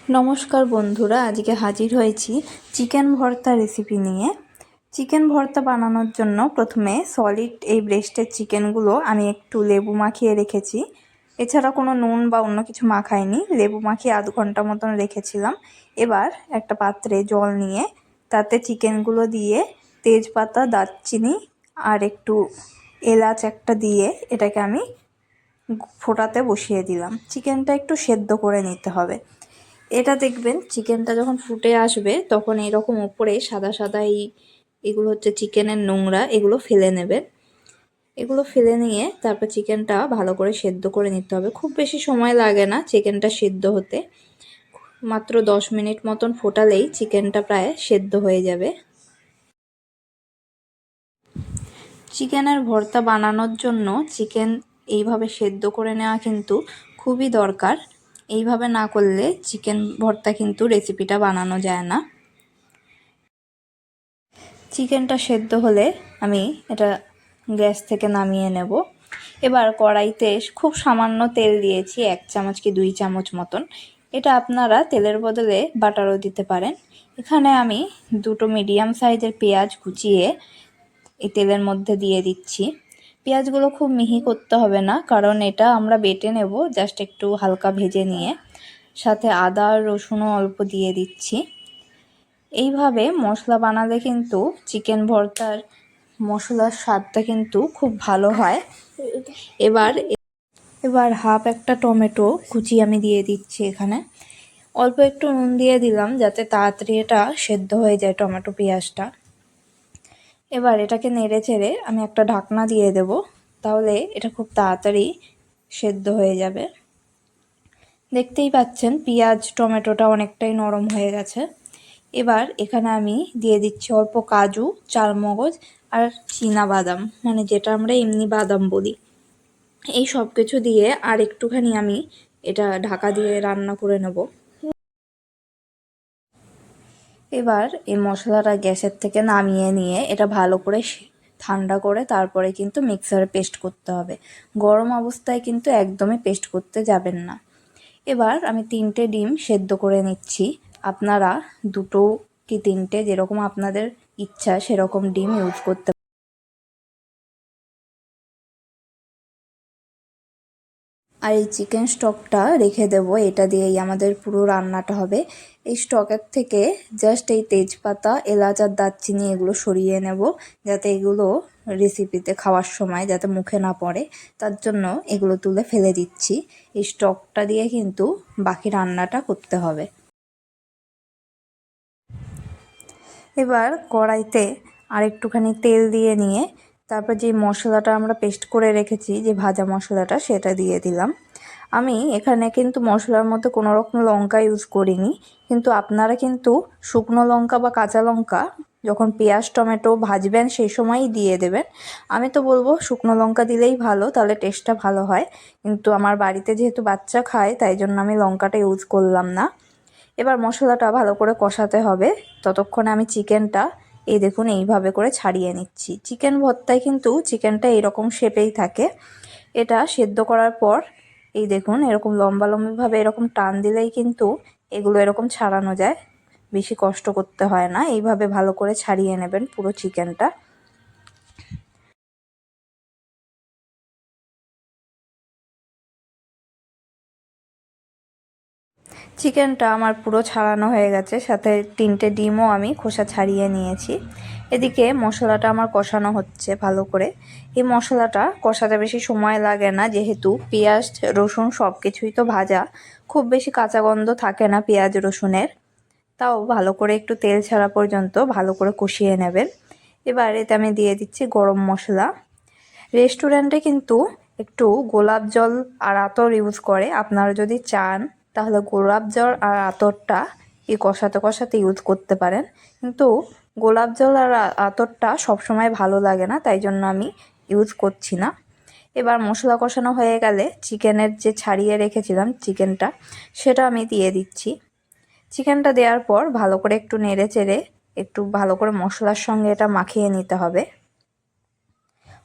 নমস্কার বন্ধুরা, আজকে হাজির হয়েছি চিকেন ভর্তা রেসিপি নিয়ে। চিকেন ভর্তা বানানোর জন্য প্রথমে সলিড এই ব্রেস্টের চিকেনগুলো আমি একটু লেবু মাখিয়ে রেখেছি। এছাড়া কোনো নুন বা অন্য কিছু মাখাইনি, লেবু মাখিয়ে আধ ঘন্টা মতন রেখেছিলাম। এবার একটা পাত্রে জল নিয়ে তাতে চিকেনগুলো দিয়ে তেজপাতা, দারচিনি আর একটু এলাচ একটা দিয়ে এটাকে আমি ফোটাতে বসিয়ে দিলাম। চিকেনটা একটু সেদ্ধ করে নিতে হবে। এটা দেখবেন চিকেনটা যখন ফুটে আসবে তখন এরকম উপরে সাদা সাদা এগুলো হচ্ছে চিকেনের নোংরা, এগুলো ফেলে নেবেন। এগুলো ফেলে নিয়ে তারপর চিকেনটা ভালো করে সেদ্ধ করে নিতে হবে। খুব বেশি সময় লাগে না চিকেনটা সেদ্ধ হতে, মাত্র 10 মিনিট মতন ফোটালেই চিকেনটা প্রায় সেদ্ধ হয়ে যাবে। চিকেনের ভর্তা বানানোর জন্য চিকেন এইভাবে সেদ্ধ করে নেওয়া কিন্তু খুবই দরকার। এইভাবে না করলে চিকেন ভর্তা কিন্তু রেসিপিটা বানানো যায় না। চিকেনটা সেদ্ধ হলে আমি এটা গ্যাস থেকে নামিয়ে নেব। এবার কড়াইতে খুব সামান্য তেল দিয়েছি, 1 চামচ কি 2 চামচ মতন। এটা আপনারা তেলের বদলে বাটারও দিতে পারেন। এখানে আমি 2টো মিডিয়াম সাইজের পেঁয়াজ কুচিয়ে এই তেলের মধ্যে দিয়ে দিচ্ছি। পেঁয়াজগুলো খুব মিহি করতে হবে না, কারণ এটা আমরা বেটে নেব, জাস্ট একটু হালকা ভেজে নিয়ে। সাথে আদা আর রসুনও অল্প দিয়ে দিচ্ছি। এইভাবে মশলা বানালে কিন্তু চিকেন ভর্তার মশলার স্বাদটা কিন্তু খুব ভালো হয়। এবার হাফ একটা টমেটো কুচি আমি দিয়ে দিচ্ছি এখানে। অল্প একটু নুন দিয়ে দিলাম যাতে তাড়াতাড়ি এটা সেদ্ধ হয়ে যায় টমেটো পেঁয়াজটা। এবার এটাকে নেড়ে চেড়ে আমি একটা ঢাকনা দিয়ে দেব, তাহলে এটা খুব তাড়াতাড়ি সেদ্ধ হয়ে যাবে। দেখতেই পাচ্ছেন পেঁয়াজ টমেটোটা অনেকটাই নরম হয়ে গেছে। এবার এখানে আমি দিয়ে দিচ্ছি অল্প কাজু, চালমগজ আর বাদাম, মানে যেটা আমরা এমনি বাদাম বলি। এই সব কিছু দিয়ে আর একটুখানি আমি এটা ঢাকা দিয়ে রান্না করে নেব। এবার এই মশলাটা গ্যাসের থেকে নামিয়ে নিয়ে এটা ভালো করে ঠান্ডা করে তারপরে কিন্তু মিক্সারে পেস্ট করতে হবে। গরম অবস্থায় কিন্তু একদমই পেস্ট করতে যাবেন না। এবার আমি 3টে ডিম সেদ্ধ করে নিচ্ছি। আপনারা 2টো কি 3টে, যেরকম আপনাদের ইচ্ছা সেরকম ডিম ইউজ করতে। আর এই চিকেন স্টকটা রেখে দেবো, এটা দিয়েই আমাদের পুরো রান্নাটা হবে। এই স্টকের থেকে জাস্ট এই তেজপাতা, এলাচ আর দারচিনি এগুলো সরিয়ে নেব, যাতে এগুলো রেসিপিতে খাওয়ার সময় যাতে মুখে না পড়ে, তার জন্য এগুলো তুলে ফেলে দিচ্ছি। এই স্টকটা দিয়ে কিন্তু বাকি রান্নাটা করতে হবে। এবার কড়াইতে আর একটুখানি তেল দিয়ে নিয়ে তারপর যে মশলাটা আমরা পেস্ট করে রেখেছি, যে ভাজা মশলাটা, সেটা দিয়ে দিলাম। আমি এখানে কিন্তু মশলার মধ্যে কোনো রকম লঙ্কা ইউজ করিনি, কিন্তু আপনারা কিন্তু শুকনো লঙ্কা বা কাঁচা লঙ্কা যখন পেঁয়াজ টমেটো ভাজবেন সেই সময়ই দিয়ে দেবেন। আমি তো বলবো শুকনো লঙ্কা দিলেই ভালো, তাহলে টেস্টটা ভালো হয়। কিন্তু আমার বাড়িতে যেহেতু বাচ্চা খায় তাই জন্য আমি লঙ্কাটা ইউজ করলাম না। এবার মশলাটা ভালো করে কষাতে হবে, ততক্ষণে আমি চিকেনটা এই দেখুন এইভাবে করে ছাড়িয়ে নিচ্ছি। চিকেন ভর্তায় কিন্তু চিকেনটা এরকম শেপেই থাকে। এটা সেদ্ধ করার পর এই দেখুন এরকম লম্বা লম্বিভাবে এরকম টান দিলেই কিন্তু এগুলো এরকম ছাড়ানো যায়, বেশি কষ্ট করতে হয় না। এইভাবে ভালো করে ছাড়িয়ে নেবেন পুরো চিকেনটা। চিকেনটা আমার পুরো ছাড়ানো হয়ে গেছে, সাথে 3টে ডিমও আমি খোসা ছাড়িয়ে নিয়েছি। এদিকে মশলাটা আমার কষানো হচ্ছে ভালো করে। এই মশলাটা কষাতে বেশি সময় লাগে না, যেহেতু পেঁয়াজ রসুন সব কিছুই তো ভাজা, খুব বেশি কাঁচা গন্ধ থাকে না পেঁয়াজ রসুনের। তাও ভালো করে একটু তেল ছাড়া পর্যন্ত ভালো করে কষিয়ে নেবেন। এবার এতে আমি দিয়ে দিচ্ছি গরম মশলা। রেস্টুরেন্টে কিন্তু একটু গোলাপ জল আর আতর ইউজ করে, আপনারা যদি চান তাহলে গোলাপ জল আর আতরটা এই কষাতে কষাতে ইউজ করতে পারেন, কিন্তু গোলাপ জল আর আতরটা সবসময় ভালো লাগে না, তাই জন্য আমি ইউজ করছি না। এবার মশলা কষানো হয়ে গেলে চিকেনের যে ছাড়িয়ে রেখেছিলাম চিকেনটা, সেটা আমি দিয়ে দিচ্ছি। চিকেনটা দেওয়ার পর ভালো করে একটু নেড়ে চেড়ে একটু ভালো করে মশলার সঙ্গে এটা মাখিয়ে নিতে হবে।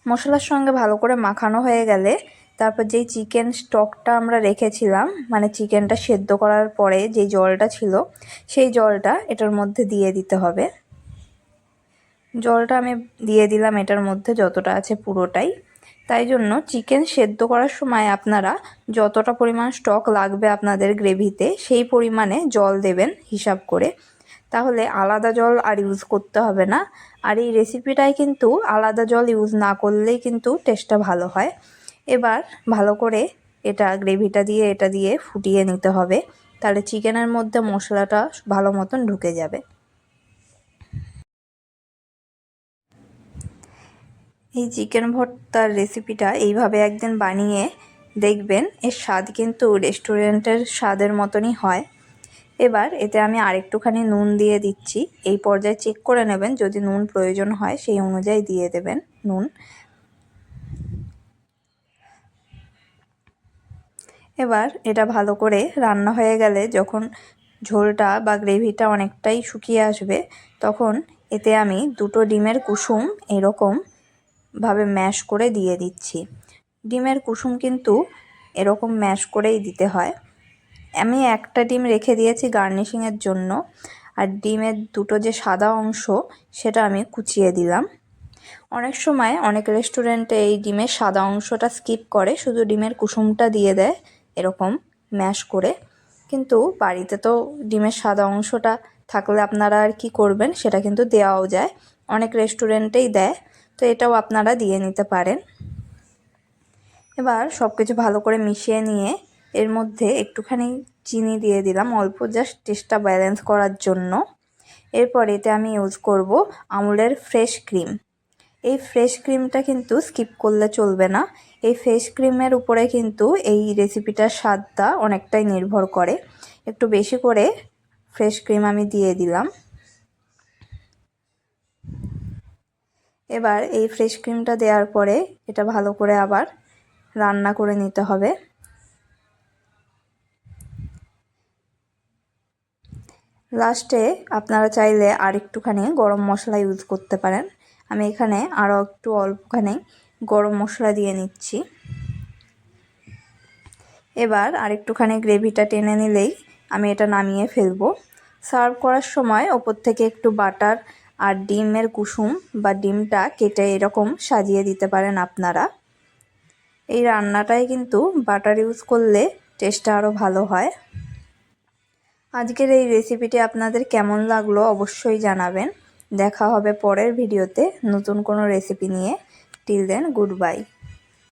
মশলার সঙ্গে ভালো করে মাখানো হয়ে গেলে তারপর যেই চিকেন স্টকটা আমরা রেখেছিলাম, মানে চিকেনটা সেদ্ধ করার পরে যেই জলটা ছিল, সেই জলটা এটার মধ্যে দিয়ে দিতে হবে। জলটা আমি দিয়ে দিলাম এটার মধ্যে, যতটা আছে পুরোটাই। তাই জন্য চিকেন সেদ্ধ করার সময় আপনারা যতটা পরিমাণ স্টক লাগবে আপনাদের গ্রেভিতে, সেই পরিমাণে জল দেবেন হিসাব করে। তাহলে আলাদা জল আর ইউজ করতে হবে না। আর এই রেসিপিটায় কিন্তু আলাদা জল ইউজ না করলেই কিন্তু টেস্টটা ভালো হয়। এবার ভালো করে এটা গ্রেভিটা দিয়ে এটা দিয়ে ফুটিয়ে নিতে হবে, তাহলে চিকেনের মধ্যে মশলাটা ভালো মতন ঢুকে যাবে। এই চিকেন ভর্তার রেসিপিটা এইভাবে একদিন বানিয়ে দেখবেন, এর স্বাদ কিন্তু রেস্টুরেন্টের স্বাদের মতনই হয়। এবার এতে আমি আরেকটুখানি নুন দিয়ে দিচ্ছি। এই পর্যায়ে চেক করে নেবেন, যদি নুন প্রয়োজন হয় সেই অনুযায়ী দিয়ে দেবেন নুন। এবার এটা ভালো করে রান্না হয়ে গেলে, যখন ঝোলটা বা গ্রেভিটা অনেকটাই শুকিয়ে আসবে, তখন এতে আমি 2টো ডিমের কুসুম এরকম ভাবে ম্যাশ করে দিয়ে দিচ্ছি। ডিমের কুসুম কিন্তু এরকম ম্যাশ করেই দিতে হয়। আমি একটা ডিম রেখে দিয়েছি গার্নিশিংয়ের জন্য, আর ডিমের 2টো যে সাদা অংশ সেটা আমি কুচিয়ে দিলাম। অনেক সময় অনেক রেস্টুরেন্টে এই ডিমের সাদা অংশটা স্কিপ করে, শুধু ডিমের কুসুমটা দিয়ে দেয় এরকম ম্যাশ করে। কিন্তু বাড়িতে তো ডিমের সাদা অংশটা থাকলে আপনারা আর কি করবেন, সেটা কিন্তু দেওয়াও যায়, অনেক রেস্টুরেন্টেই দেয়, তো এটাও আপনারা দিয়ে নিতে পারেন। এবার সব কিছু ভালো করে মিশিয়ে নিয়ে এর মধ্যে একটুখানি চিনি দিয়ে দিলাম, অল্প, জাস্ট টেস্টটা ব্যালেন্স করার জন্য। এরপর এতে আমি ইউজ করব আমুলের ফ্রেশ ক্রিম। এই ফ্রেশ ক্রিমটা কিন্তু স্কিপ করলে চলবে না। এই ফ্রেশ ক্রিমের উপরে কিন্তু এই রেসিপিটার স্বাদটা অনেকটাই নির্ভর করে। একটু বেশি করে ফ্রেশ ক্রিম আমি দিয়ে দিলাম। এবার এই ফ্রেশ ক্রিমটা দেওয়ার পরে এটা ভালো করে আবার রান্না করে নিতে হবে। লাস্টে আপনারা চাইলে আর একটুখানি গরম মশলা ইউজ করতে পারেন। আমি এখানে আরও একটু অল্পখানি গরম মশলা দিয়ে নিচ্ছি। এবার আরেকটুখানি গ্রেভিটা টেনে নিলেই আমি এটা নামিয়ে ফেলবো। সার্ভ করার সময় ওপর থেকে একটু বাটার আর ডিমের কুসুম বা ডিমটা কেটে এরকম সাজিয়ে দিতে পারেন আপনারা। এই রান্নাটায় কিন্তু বাটার ইউজ করলে টেস্টটা আরও ভালো হয়। আজকের এই রেসিপিটি আপনাদের কেমন লাগলো অবশ্যই জানাবেন। দেখা হবে পরের ভিডিওতে নতুন কোনো রেসিপি নিয়ে। Till then, good by.